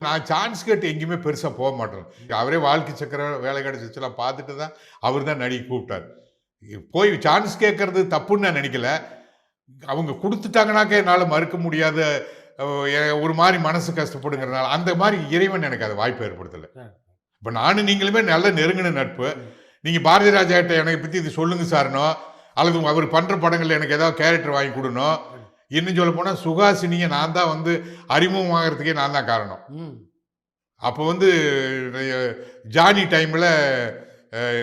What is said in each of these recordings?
நான் சான்ஸ் கேட்டு எங்கேயுமே பெருசா போக மாட்டேன். அவரே வாழ்க்கை சக்கரம் வேலை கிடைச்சிச்சுலாம் பார்த்துட்டு தான் அவர் தான் நடிக்க கூப்பிட்டாரு. போய் சான்ஸ் கேட்கறது தப்புன்னு நான் நினைக்கல. அவங்க குடுத்துட்டாங்கனாக்க என்னால மறுக்க முடியாத ஒரு மாரி மனசு கஷ்டப்படுங்கிறனால, அந்த மாரி இறைவன் எனக்கு அந்த வாய்ப்பு ஏற்படுத்தல. இப்ப நானும் நீங்களுமே நல்ல நெருங்கின நட்பு. நீங்க பாரதி ராஜா கிட்ட எனக்கு பத்தி இது சொல்லுங்க சார்னோ, அல்லது அவர் பண்ற படங்கள்ல எனக்கு ஏதாவது கேரக்டர் வாங்கி குடுனோ, இன்னும் சொல்ல போனா சுஹாசினிய நான் தான் வந்து அறிமுகமாகறதுக்கே நான் தான் காரணம். அப்போ வந்து ஜானி டைம்ல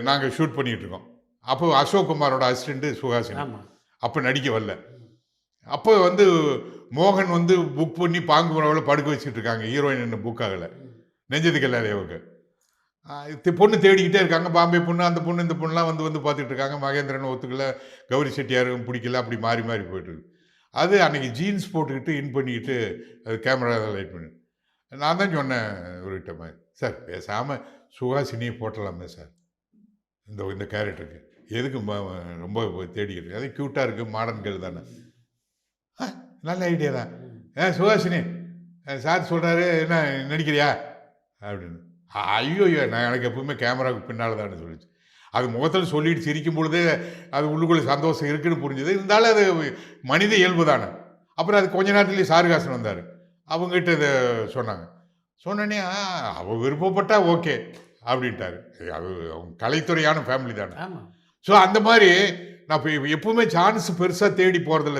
நாங்க ஷூட் பண்ணிட்டு இருக்கோம். அப்போ அசோக் குமாரோட அசிஸ்டன்ட் சுஹாசினி. அப்ப நடிக்க வரல. அப்போ வந்து மோகன் வந்து புக் பண்ணி பாங்கு உணவுல படுக்க வச்சுட்டு இருக்காங்க. ஹீரோயின் புக் ஆகல. நெஞ்சது கல்லாதேவுக்கு. பொண்ணு தேடிக்கிட்டே இருக்காங்க. பாம்பே பொண்ணு, அந்த பொண்ணு, இந்த பொண்ணுலாம் வந்து வந்து பார்த்துட்டு இருக்காங்க. மகேந்திரன் ஒத்துக்கல, கௌரி செட்டியாரும் பிடிக்கல, அப்படி மாறி மாறி போயிட்டு இருக்கு. அது அன்னைக்கு ஜீன்ஸ் போட்டுக்கிட்டு இன் பண்ணிக்கிட்டு அது கேமரா லைட் பண்ணி நான் தான் சொன்னேன் இவர்கிட்ட மாதிரி, சார் பேசாமல் சுஹாசினியை போட்டலாமே சார் இந்த கேரக்டருக்கு, எதுக்கு ரொம்ப தேடிக்கிட்டு, அது க்யூட்டாக இருக்குது, மாடர்ன் கேர்ள் தானே. நல்ல ஐடியா தான். சுஹாசினி சார் சொல்கிறாரு, என்ன நடிக்கிறியா அப்படின்னு. ஐயோ நான் எனக்கு எப்பவுமே கேமராவுக்கு பின்னால் தானே சொல்லிச்சு. அது முகத்தில் சொல்லிட்டு சிரிக்கும் பொழுதே அது உள்ளுக்குள்ளே சந்தோஷம் இருக்குன்னு புரிஞ்சுது. இருந்தாலும் அது மனித இயல்பு தானே. அப்புறம் அது கொஞ்ச நேரத்துலேயே சாருகாசன் வந்தார். அவங்ககிட்ட இதை சொன்னாங்க. சொன்னோன்னே அவள் விருப்பப்பட்டா ஓகே அப்படின்ட்டாரு. அது அவங்க கலைத்துறையான ஃபேமிலி தானே. ஸோ அந்த மாதிரி நான் இப்போ எப்பவுமே சான்ஸ் பெருசாக தேடி போகிறதில்ல.